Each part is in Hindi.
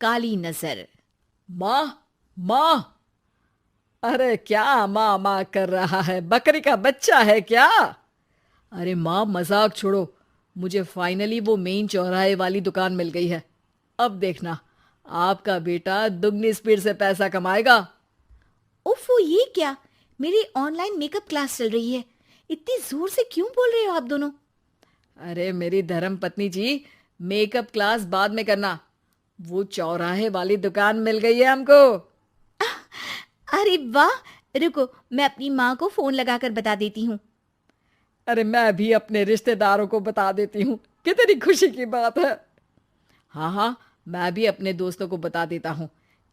काली नजर। माँ, माँ। अरे क्या माँ माँ कर रहा है? बकरी का बच्चा है क्या? अरे माँ, मजाक छोड़ो। मुझे फाइनली वो मेन चौराहे वाली दुकान मिल गई है। अब देखना, आपका बेटा दुगनी स्पीड से पैसा कमाएगा। उफ़, ये क्या? मेरी ऑनलाइन मेकअप क्लास चल रही है। इतनी जोर से क्यों बोल रहे हो आप दोनों? अरे मेरी धर्म पत्नी जी, मेकअप क्लास बाद में करना। वो चौराहे वाली दुकान मिल गई है हमको। अरे वाह! रुको, मैं अपनी माँ को फोन लगाकर बता देती हूँ। अरे मैं भी अपने रिश्तेदारों को बता देती हूँ। कितनी खुशी की बात है। हाँ हाँ, मैं भी अपने दोस्तों को बता देता हूँ।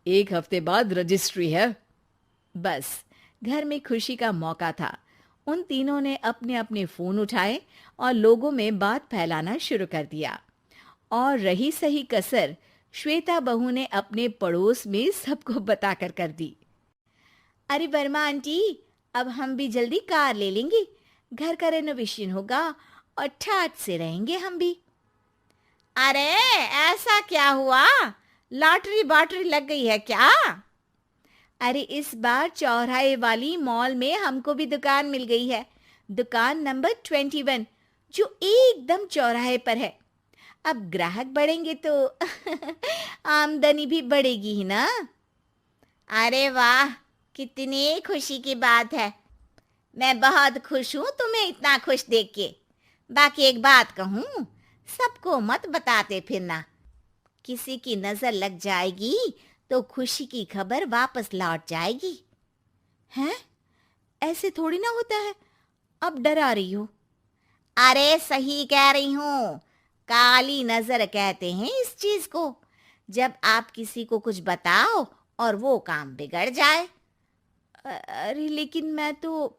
1 हफ्ते बाद रजिस्ट्री है। बस, घर में खुशी का मौका था। उन तीनों ने अपने अपने फोन उठाए और लोगों में बात फैलाना शुरू कर दिया। और रही सही कसर, श्वेता बहू ने अपने पड़ोस में सबको बताकर कर दी। अरे वर्मा आंटी, अब हम भी जल्दी कार ले लेंगे। घर का रेनोवेशन होगा और ठाट से रहेंगे हम भी। अरे, ऐसा क्या हुआ? लॉटरी बाटरी लग गई है क्या? अरे, इस बार चौराहे वाली मॉल में हमको भी दुकान मिल गई है। दुकान नंबर 21, जो एकदम चौराहे पर है। अब ग्राहक बढ़ेंगे तो आमदनी भी बढ़ेगी ही ना। अरे वाह, कितनी खुशी की बात है। मैं बहुत खुश हूँ तुम्हें इतना खुश देख के। बाकी एक बात कहूँ, सबको मत बताते फिरना। किसी की नजर लग जाएगी तो खुशी की खबर वापस लौट जाएगी। हैं? ऐसे थोड़ी ना होता है। अब डरा रही हो? अरे सही कह रही हूँ। काली नजर कहते हैं इस चीज को, जब आप किसी को कुछ बताओ और वो काम बिगड़ जाए। अरे लेकिन मैं तो।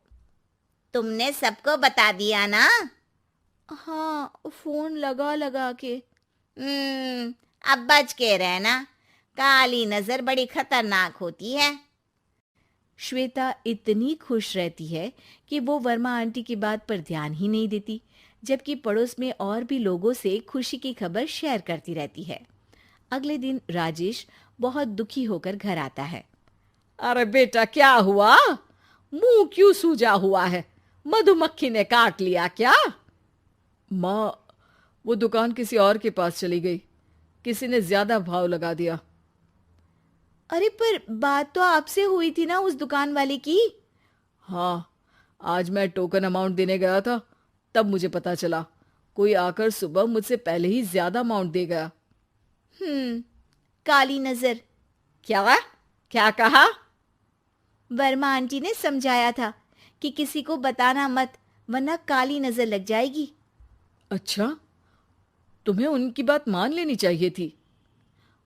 तुमने सबको बता दिया ना? हाँ, फोन लगा लगा के। अब बच के रहना। काली नजर बड़ी खतरनाक होती है। श्वेता इतनी खुश रहती है कि वो वर्मा आंटी की बात पर ध्यान ही नहीं देती, जबकि पड़ोस में और भी लोगों से खुशी की खबर शेयर करती रहती है। अगले दिन राजेश बहुत दुखी होकर घर आता है। अरे बेटा, क्या हुआ? मुंह क्यों सूजा हुआ है? मधुमक्खी ने काट लिया क्या? माँ, वो दुकान किसी और के पास चली गई। किसी ने ज्यादा भाव लगा दिया। अरे पर बात तो आपसे हुई थी ना उस दुकान वाले की। हाँ, आज मैं टोकन अमाउंट देने गया था, तब मुझे पता चला। कोई आकर सुबह मुझसे पहले ही ज्यादा अमाउंट दे गया। हम्म, काली नजर। क्या? क्या कहा? वर्मा आंटी ने समझाया था कि किसी को बताना मत, वरना काली नजर लग जाएगी। अच्छा, तुम्हें उनकी बात मान लेनी चाहिए थी।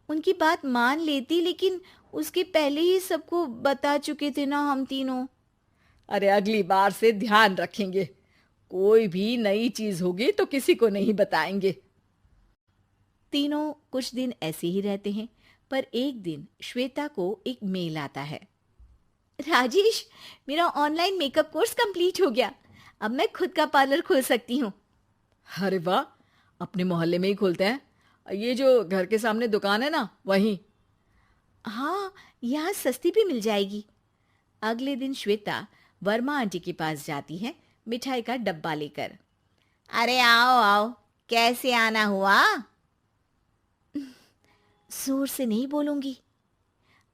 उनकी बात मान लेती, लेकिन उसके पहले ही सबको बता चुके थे ना हम तीनों। अरे अगली बार से ध्यान रखेंगे। कोई भी नई चीज होगी तो किसी को नहीं बताएंगे। तीनों कुछ दिन ऐसे ही रहते हैं, पर एक दिन श्वेता को एक मेल आता है। राजेश, मेरा ऑनलाइन मेकअप कोर्स कंप्लीट हो गया। अब मैं खुद का पार्लर खोल सकती हूँ। अरे वाह, अपने मोहल्ले में ही खोलते हैं। ये जो घर के सामने दुकान है ना, वहीं। हाँ, यहाँ सस्ती भी मिल जाएगी। अगले दिन श्वेता वर्मा आंटी के पास जाती है, मिठाई का डब्बा लेकर। अरे आओ आओ, कैसे आना हुआ? जोर से नहीं बोलूंगी।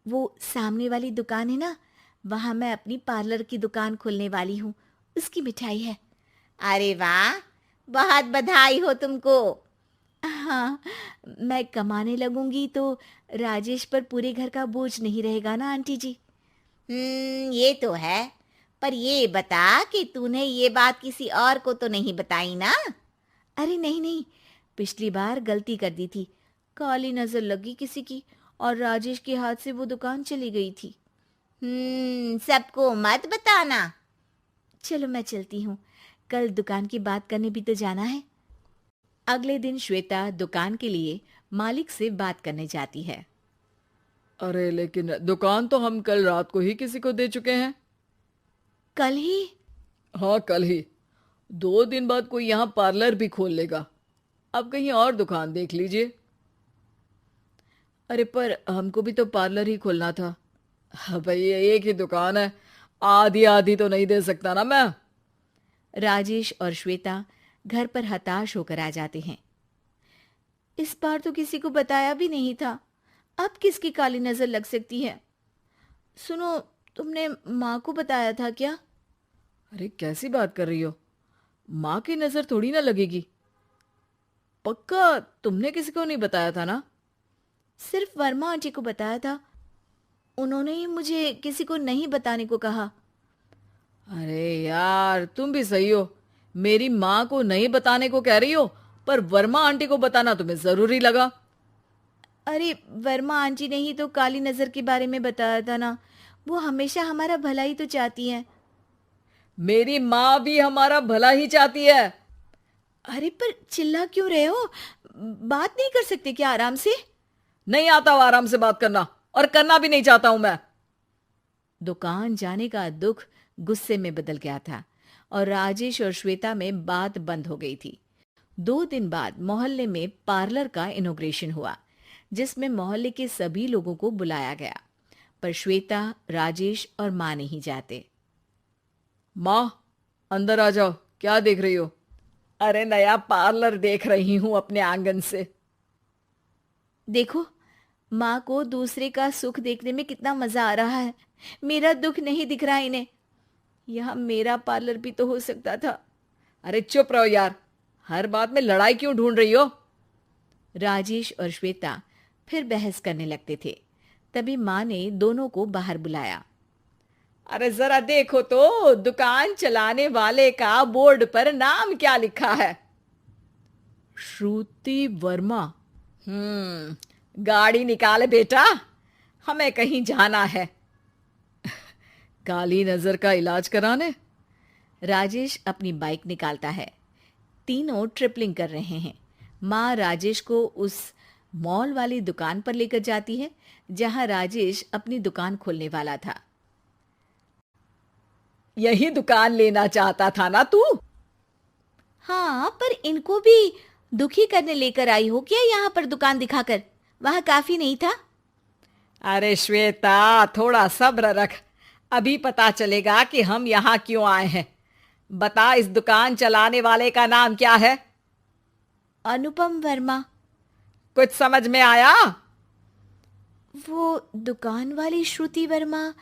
वो सामने वाली दुकान है ना, वहां मैं अपनी पार्लर की दुकान खोलने वाली हूँ। उसकी मिठाई है। अरे वाह, बहुत बधाई हो तुमको। हाँ, मैं कमाने लगूंगी तो राजेश पर पूरे घर का बोझ नहीं रहेगा ना आंटी जी। ये तो है। पर ये बता कि तूने ये बात किसी और को तो नहीं बताई ना? अरे नहीं नहीं, पिछली बार गलती कर दी थी। काली नजर लगी किसी की और राजेश के हाथ से वो दुकान चली गई थी। सबको मत बताना। चलो मैं चलती हूँ, कल दुकान की बात करने भी तो जाना है। अगले दिन श्वेता दुकान के लिए मालिक से बात करने जाती है। अरे लेकिन दुकान तो हम कल रात को ही किसी को दे चुके हैं। कल ही? हाँ, कल ही। 2 दिन बाद कोई यहाँ पार्लर भी खोल लेगा। अब कहीं और दुकान देख लीजिए। अरे पर हमको भी तो पार्लर ही खोलना था। हाँ भाई, ये एक ही दुकान है, आधी आधी तो नहीं दे सकता ना मैं। राजेश और श्वेता घर पर हताश होकर आ जाते हैं। इस बार तो किसी को बताया भी नहीं था, अब किसकी काली नजर लग सकती है। सुनो, तुमने माँ को बताया था क्या? अरे कैसी बात कर रही हो, माँ की नजर थोड़ी ना लगेगी। पक्का तुमने किसी को नहीं बताया था ना? सिर्फ वर्मा आंटी को बताया था, उन्होंने ही मुझे किसी को नहीं बताने को कहा। अरे यार, तुम भी सही हो, मेरी माँ को नहीं बताने को कह रही हो, पर वर्मा आंटी को बताना तुम्हें जरूरी लगा। अरे वर्मा आंटी ने ही तो काली नजर के बारे में बताया था ना, वो हमेशा हमारा भला ही तो चाहती है। मेरी माँ भी हमारा भला ही चाहती है। अरे पर चिल्ला क्यों रहे हो? बात नहीं कर सकते क्या आराम से? नहीं आता हो आराम से बात करना, और करना भी नहीं चाहता हूं मैं। दुकान जाने का दुख गुस्से में बदल गया था और राजेश और श्वेता में बात बंद हो गई थी। 2 दिन बाद मोहल्ले में पार्लर का इनॉग्रेशन हुआ, जिसमें मोहल्ले के सभी लोगों को बुलाया गया, पर श्वेता, राजेश और माँ नहीं जाते। माँ, अंदर आ जाओ, क्या देख रही हो? अरे नया पार्लर देख रही हूं अपने आंगन से। देखो, माँ को दूसरे का सुख देखने में कितना मजा आ रहा है, मेरा दुख नहीं दिख रहा इन्हें। यह मेरा पार्लर भी तो हो सकता था। अरे चुप रहो यार, हर बात में लड़ाई क्यों ढूंढ रही हो? राजेश और श्वेता फिर बहस करने लगते थे। तभी माँ ने दोनों को बाहर बुलाया। अरे जरा देखो तो, दुकान चलाने वाले का बोर्ड पर नाम क्या लिखा है? श्रुति वर्मा। गाड़ी निकाले बेटा, हमें कहीं जाना है। काली नजर का इलाज कराने? राजेश अपनी बाइक निकालता है। तीनों ट्रिपलिंग कर रहे हैं। माँ राजेश को उस मॉल वाली दुकान पर लेकर जाती है जहां राजेश अपनी दुकान खोलने वाला था। यही दुकान लेना चाहता था ना तू? हाँ, पर इनको भी दुखी करने लेकर आई हो क्या यहाँ पर दुकान दिखाकर? वहां काफी नहीं था? अरे श्वेता, थोड़ा सब्र रख, अभी पता चलेगा कि हम यहाँ क्यों आए हैं। बता, इस दुकान चलाने वाले का नाम क्या है? अनुपम वर्मा। कुछ समझ में आया? वो दुकान वाली श्रुति वर्मा,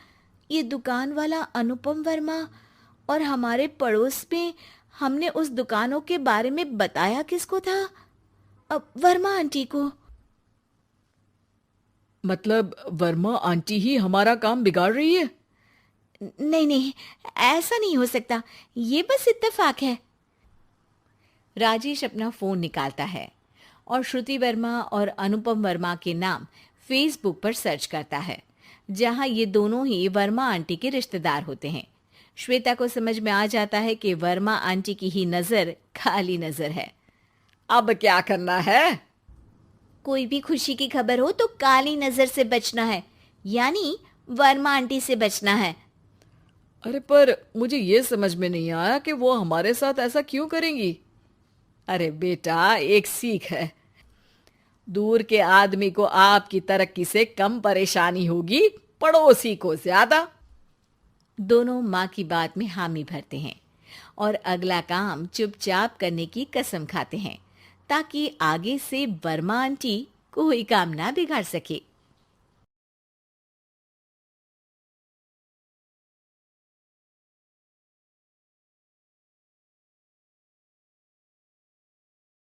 ये दुकान वाला अनुपम वर्मा, और हमारे पड़ोस में हमने उस दुकानों के बारे में बताया किसको था? अब वर्मा आंटी को। मतलब वर्मा आंटी ही हमारा काम बिगाड़ रही है? नहीं नहीं, ऐसा नहीं हो सकता, ये बस इत्तेफाक है। राजेश अपना फोन निकालता है और श्रुति वर्मा और अनुपम वर्मा के नाम फेसबुक पर सर्च करता है, जहां ये दोनों ही वर्मा आंटी के रिश्तेदार होते हैं। श्वेता को समझ में आ जाता है कि वर्मा आंटी की ही नजर काली नजर है। अब क्या करना है? कोई भी खुशी की खबर हो तो काली नजर से बचना है, यानी वर्मा आंटी से बचना है। अरे पर मुझे ये समझ में नहीं आया कि वो हमारे साथ ऐसा क्यों करेंगी। अरे बेटा, एक सीख है, दूर के आदमी को आपकी तरक्की से कम परेशानी होगी, पड़ोसी को ज्यादा। दोनों माँ की बात में हामी भरते हैं और अगला काम चुपचाप करने की कसम खाते हैं, ताकि आगे से वर्मा आंटी कोई काम ना बिगाड़ सके।